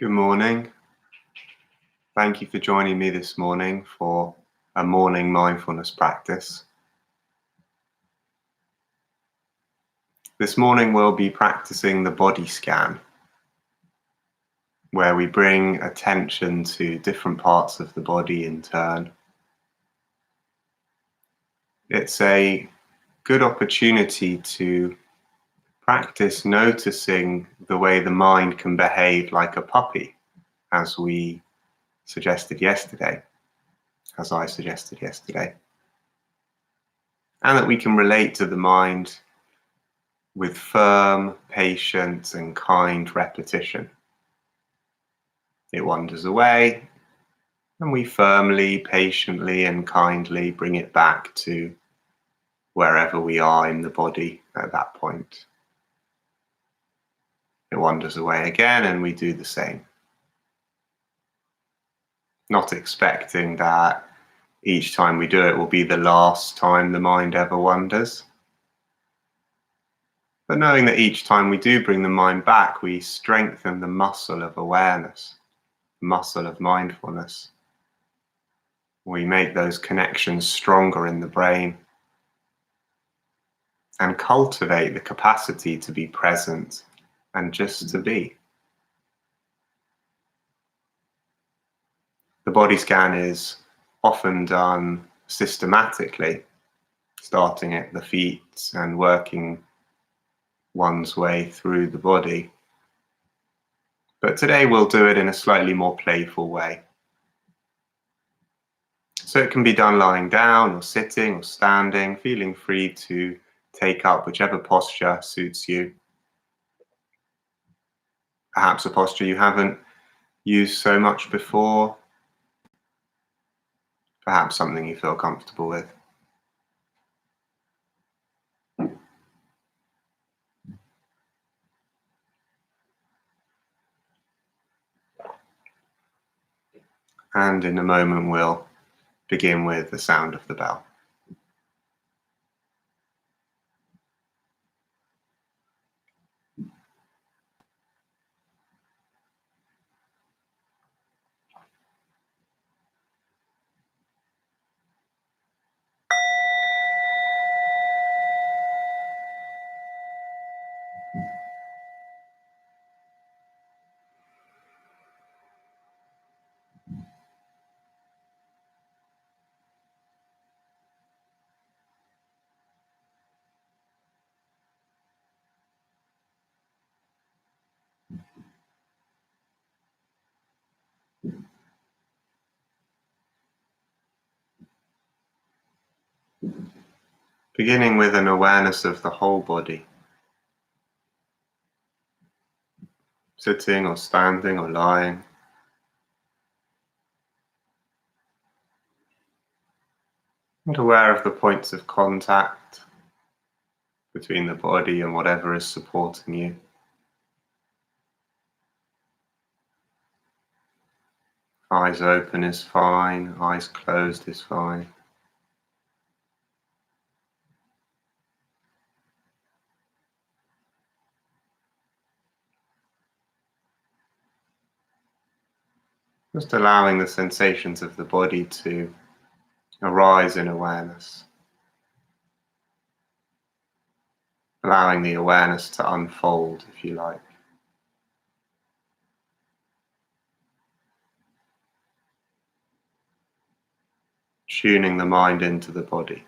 Good morning. Thank you for joining me this morning for a morning mindfulness practice. This morning we'll be practicing the body scan, where we bring attention to different parts of the body in turn. It's a good opportunity to practice noticing the way the mind can behave like a puppy, as I suggested yesterday, and that we can relate to the mind with firm, patient, and kind repetition. It wanders away, and we firmly, patiently, and kindly bring it back to wherever we are in the body at that point. It wanders away again, and we do the same. Not expecting that each time we do it will be the last time the mind ever wanders, but knowing that each time we do bring the mind back, we strengthen the muscle of awareness, the muscle of mindfulness. We make those connections stronger in the brain and cultivate the capacity to be present and just to be. The body scan is often done systematically, starting at the feet and working one's way through the body. But today we'll do it in a slightly more playful way. So it can be done lying down or sitting or standing, feeling free to take up whichever posture suits you. Perhaps a posture you haven't used so much before, perhaps something you feel comfortable with. And in a moment we'll begin with the sound of the bell. Beginning with an awareness of the whole body, sitting or standing or lying. And aware of the points of contact between the body and whatever is supporting you. Eyes open is fine, eyes closed is fine. Just allowing the sensations of the body to arise in awareness. Allowing the awareness to unfold, if you like. Tuning the mind into the body.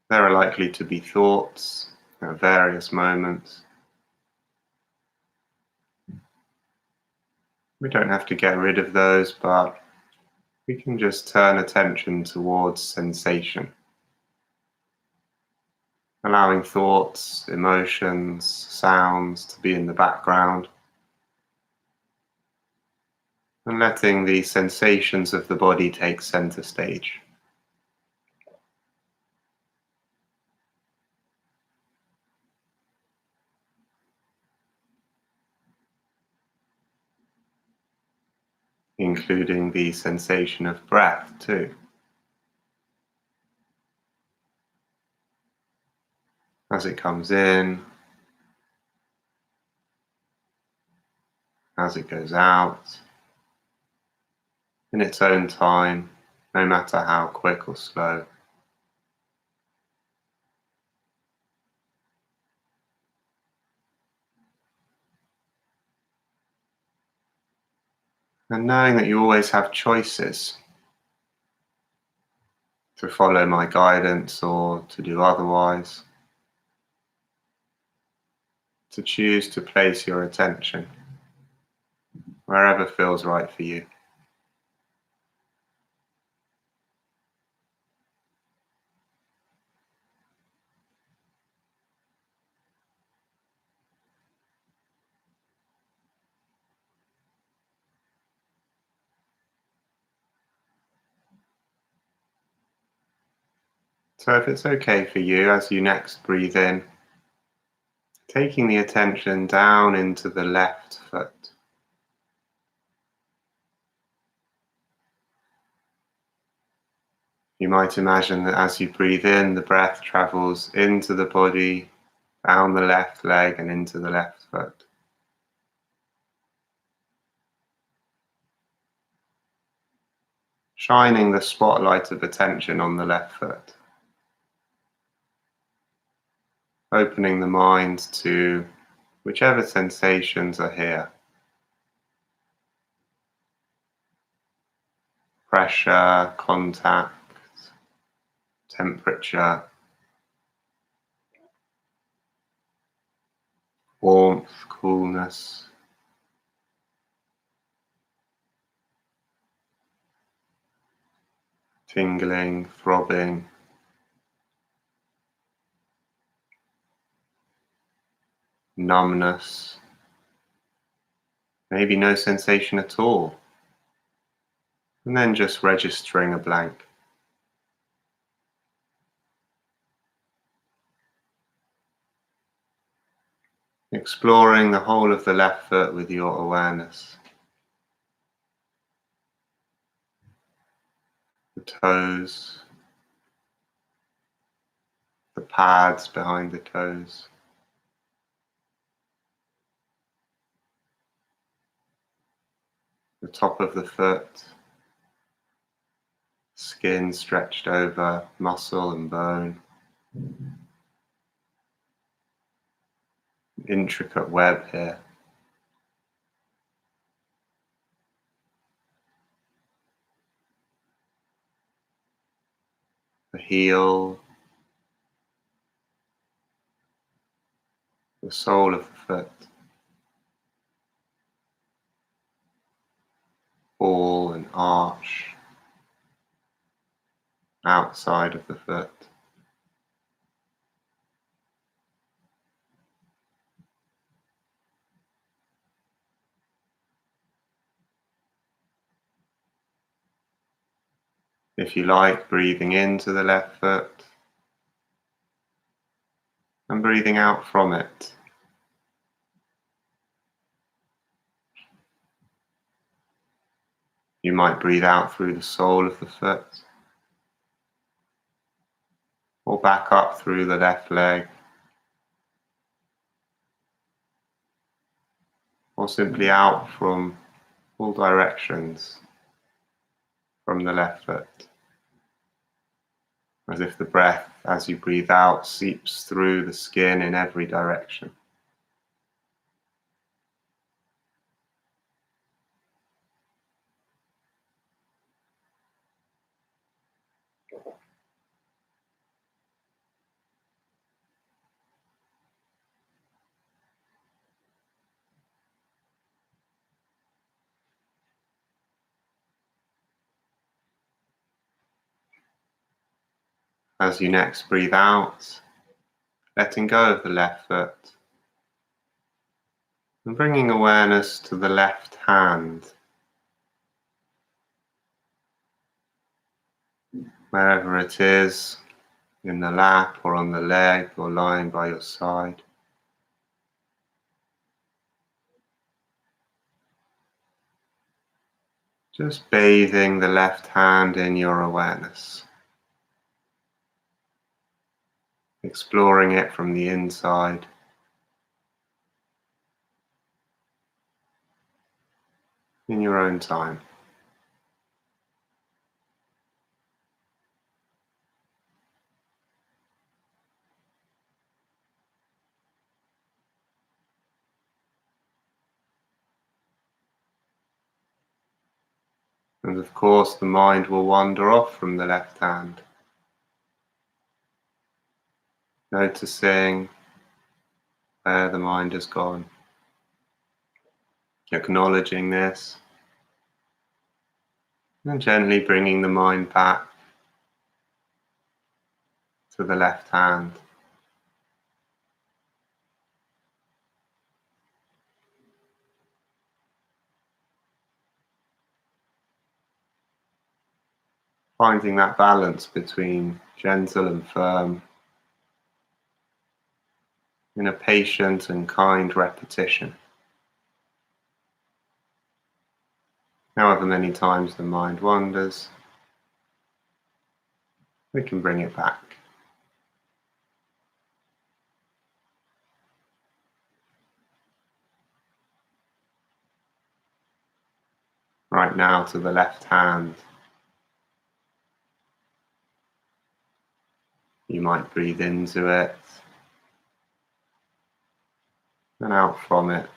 There are likely to be thoughts at various moments. We don't have to get rid of those, but we can just turn attention towards sensation. Allowing thoughts, emotions, sounds to be in the background. And letting the sensations of the body take center stage. including the sensation of breath too. As it comes in, as it goes out, in its own time, no matter how quick or slow. And knowing that you always have choices to follow my guidance or to do otherwise, to choose to place your attention wherever feels right for you. So if it's okay for you, as you next breathe in, taking the attention down into the left foot. You might imagine that as you breathe in, the breath travels into the body, down the left leg and into the left foot. Shining the spotlight of attention on the left foot. Opening the mind to whichever sensations are here. Pressure, contact, temperature, warmth, coolness, tingling, throbbing, numbness, maybe no sensation at all, and then just registering a blank. Exploring the whole of the left foot with your awareness. The toes, the pads behind the toes, the top of the foot, skin stretched over muscle and bone, intricate web here. The heel, the sole of the foot, ball and arch, outside of the foot. If you like, breathing into the left foot and breathing out from it. You might breathe out through the sole of the foot or back up through the left leg, or simply out from all directions from the left foot, as if the breath, as you breathe out, seeps through the skin in every direction. As you next breathe out, letting go of the left foot and bringing awareness to the left hand, wherever it is, in the lap or on the leg or lying by your side. Just bathing the left hand in your awareness, exploring it from the inside, in your own time. And of course, the mind will wander off from the left hand, noticing where the mind has gone, acknowledging this, and gently bringing the mind back to the left hand. Finding that balance between gentle and firm in a patient and kind repetition. However many times the mind wanders, we can bring it back. Right now to the left hand. You might breathe into it and out from it.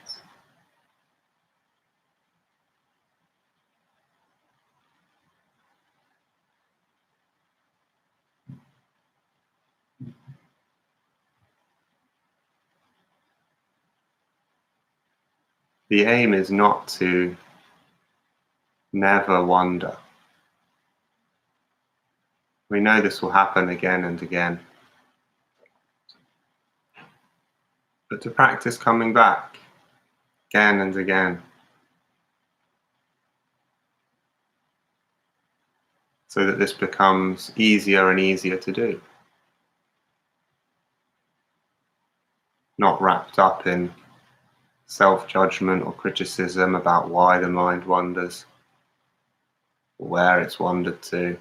The aim is not to never wander. We know this will happen again and again. But to practice coming back again and again, so that this becomes easier and easier to do. Not wrapped up in self-judgment or criticism about why the mind wanders, or where it's wandered to.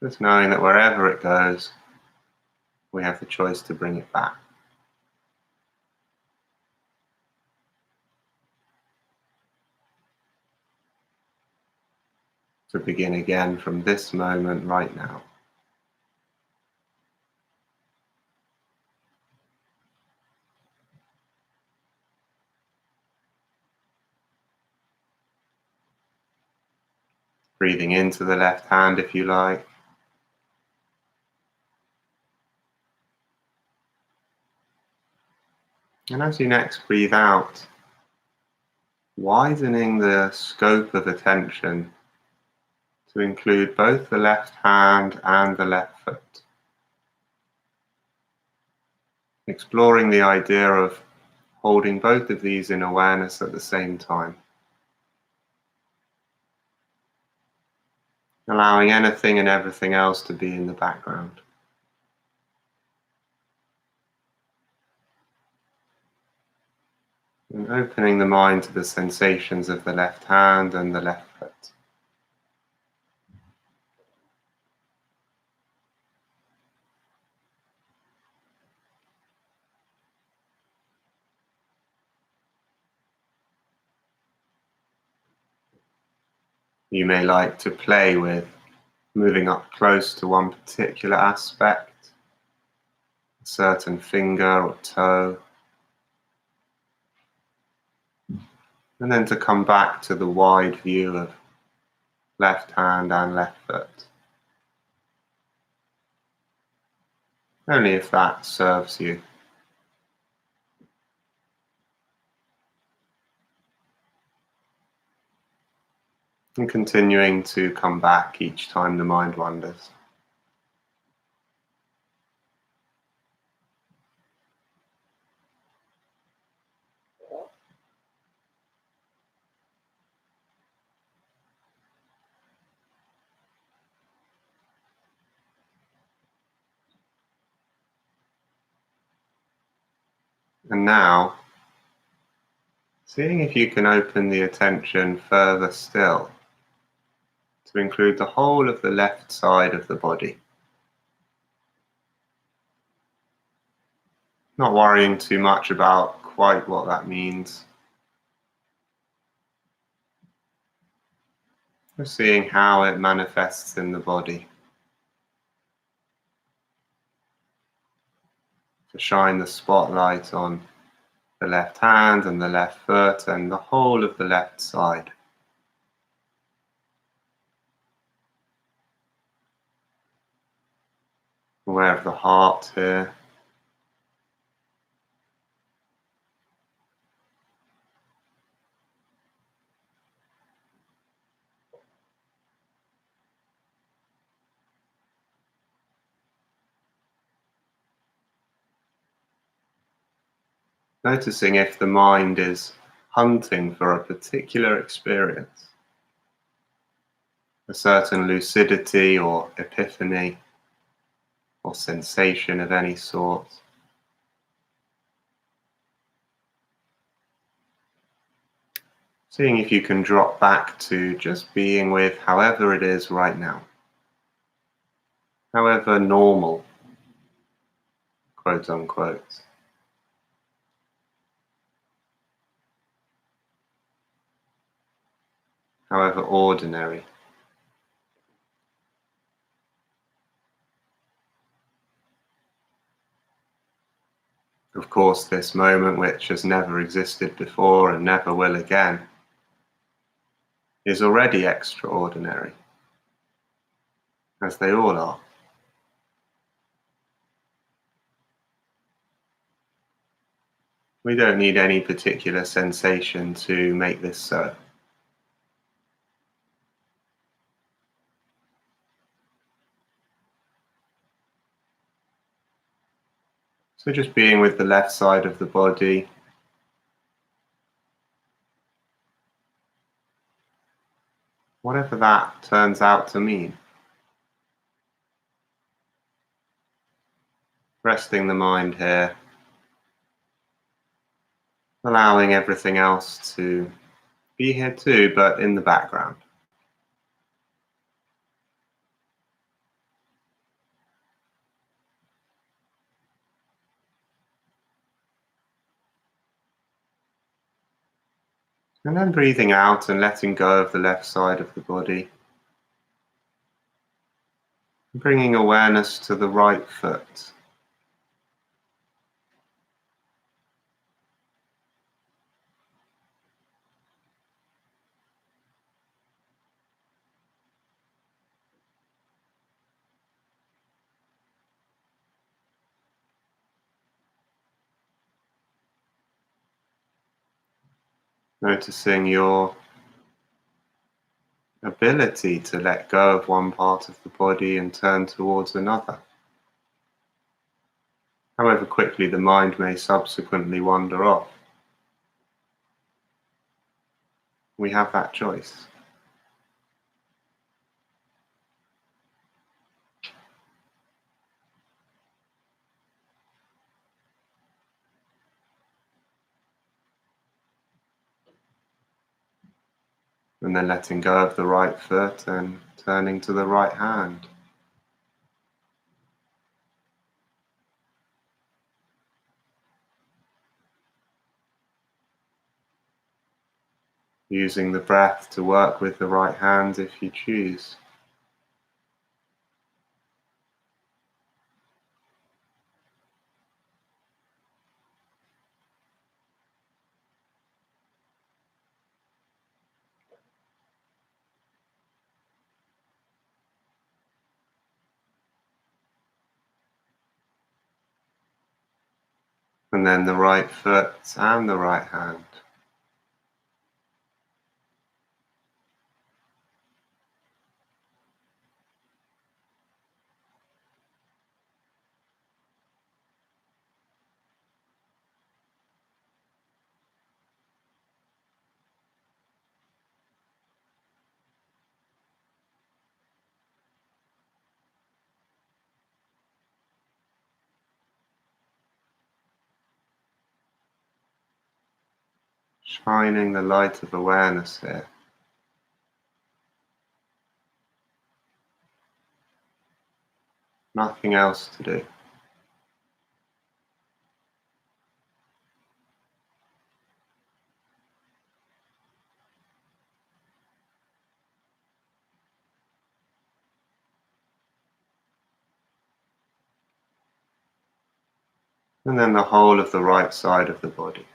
Just knowing that wherever it goes, we have the choice to bring it back. To begin again from this moment right now. Breathing into the left hand if you like. And as you next breathe out, widening the scope of attention to include both the left hand and the left foot. Exploring the idea of holding both of these in awareness at the same time. Allowing anything and everything else to be in the background. And opening the mind to the sensations of the left hand and the left foot. You may like to play with moving up close to one particular aspect, a certain finger or toe, and then to come back to the wide view of left hand and left foot. Only if that serves you. And continuing to come back each time the mind wanders. And now, Seeing if you can open the attention further still to include the whole of the left side of the body. Not worrying too much about quite what that means. Just seeing how it manifests in the body. To shine the spotlight on the left hand and the left foot and the whole of the left side. Aware of the heart here. Noticing if the mind is hunting for a particular experience, a certain lucidity or epiphany or sensation of any sort. Seeing if you can drop back to just being with however it is right now, however normal, quote unquote. However ordinary. Of course, this moment, which has never existed before and never will again, is already extraordinary, as they all are. We don't need any particular sensation to make this so. So just being with the left side of the body, whatever that turns out to mean. Resting the mind here, allowing everything else to be here too, but in the background. And then breathing out and letting go of the left side of the body. Bringing awareness to the right foot. Noticing your ability to let go of one part of the body and turn towards another. However quickly the mind may subsequently wander off. We have that choice. And then letting go of the right foot and turning to the right hand. Using the breath to work with the right hand if you choose. And then the right foot and the right hand. shining the light of awareness here. Nothing else to do. And then the whole of the right side of the body.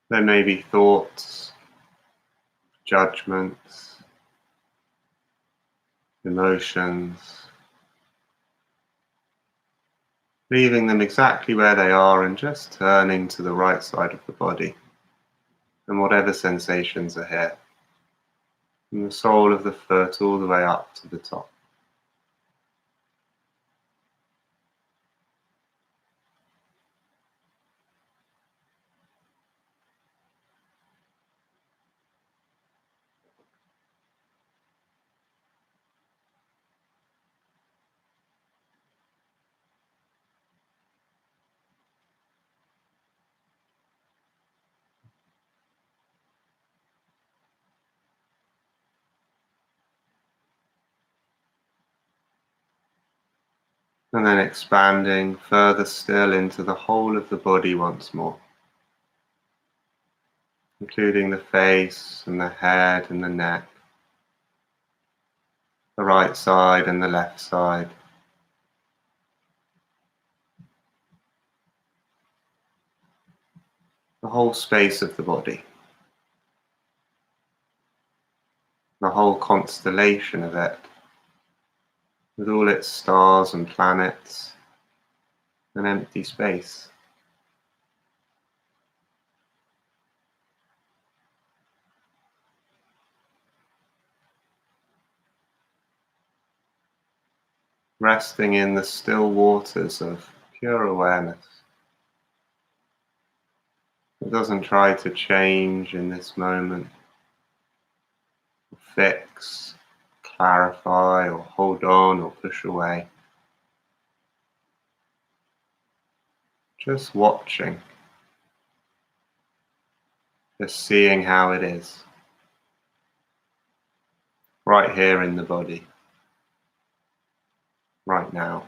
There may be thoughts, judgments, emotions, leaving them exactly where they are and just turning to the right side of the body and whatever sensations are here, from the sole of the foot all the way up to the top. And then expanding further still into the whole of the body once more, including the face and the head and the neck, the right side and the left side. The whole space of the body, the whole constellation of it, with all its stars and planets, and empty space. Resting in the still waters of pure awareness. It doesn't try to change in this moment, fix, clarify, or hold on, or push away. Just watching, just seeing how it is, right here in the body, right now.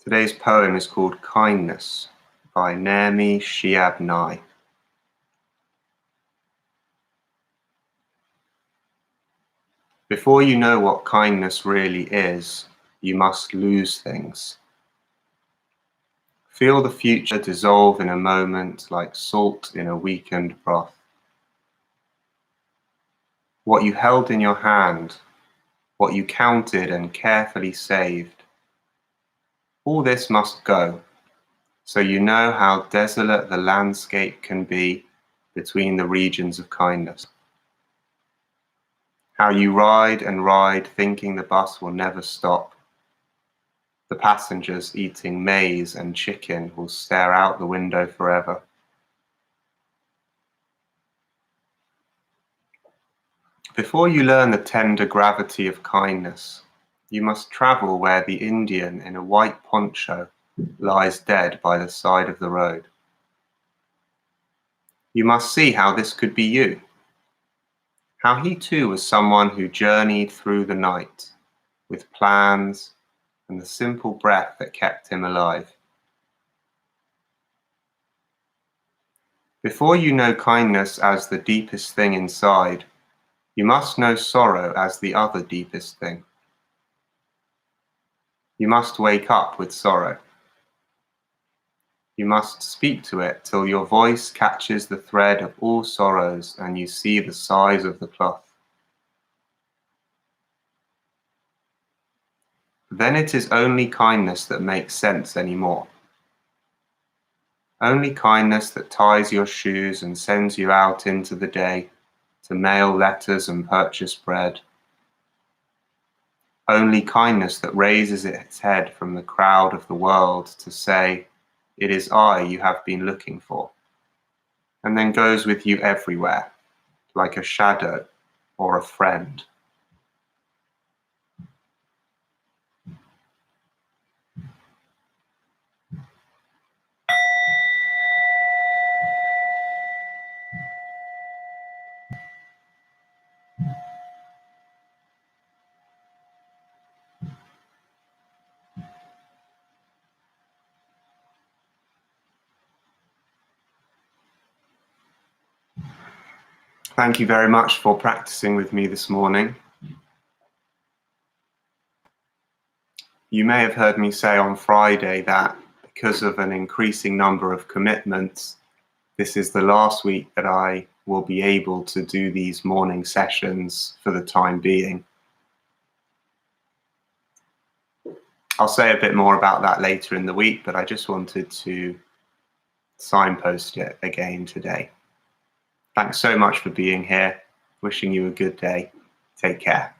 Today's poem is called Kindness by Nehemi Shiab Nye. Before you know what kindness really is, you must lose things. Feel the future dissolve in a moment like salt in a weakened broth. What you held in your hand, what you counted and carefully saved, all this must go, so you know how desolate the landscape can be between the regions of kindness. How you ride and ride thinking the bus will never stop. The passengers eating maize and chicken will stare out the window forever. Before you learn the tender gravity of kindness, you must travel where the Indian in a white poncho lies dead by the side of the road. You must see how this could be you. How he too was someone who journeyed through the night with plans and the simple breath that kept him alive. Before you know kindness as the deepest thing inside, you must know sorrow as the other deepest thing. You must wake up with sorrow. You must speak to it till your voice catches the thread of all sorrows and you see the size of the cloth. Then it is only kindness that makes sense anymore. Only kindness that ties your shoes and sends you out into the day to mail letters and purchase bread. Only kindness that raises its head from the crowd of the world to say, "It is I you have been looking for," and then goes with you everywhere, like a shadow or a friend. Thank you very much for practicing with me this morning. You may have heard me say on Friday that because of an increasing number of commitments, this is the last week that I will be able to do these morning sessions for the time being. I'll say a bit more about that later in the week, but I just wanted to signpost it again today. Thanks so much for being here. Wishing you a good day. Take care.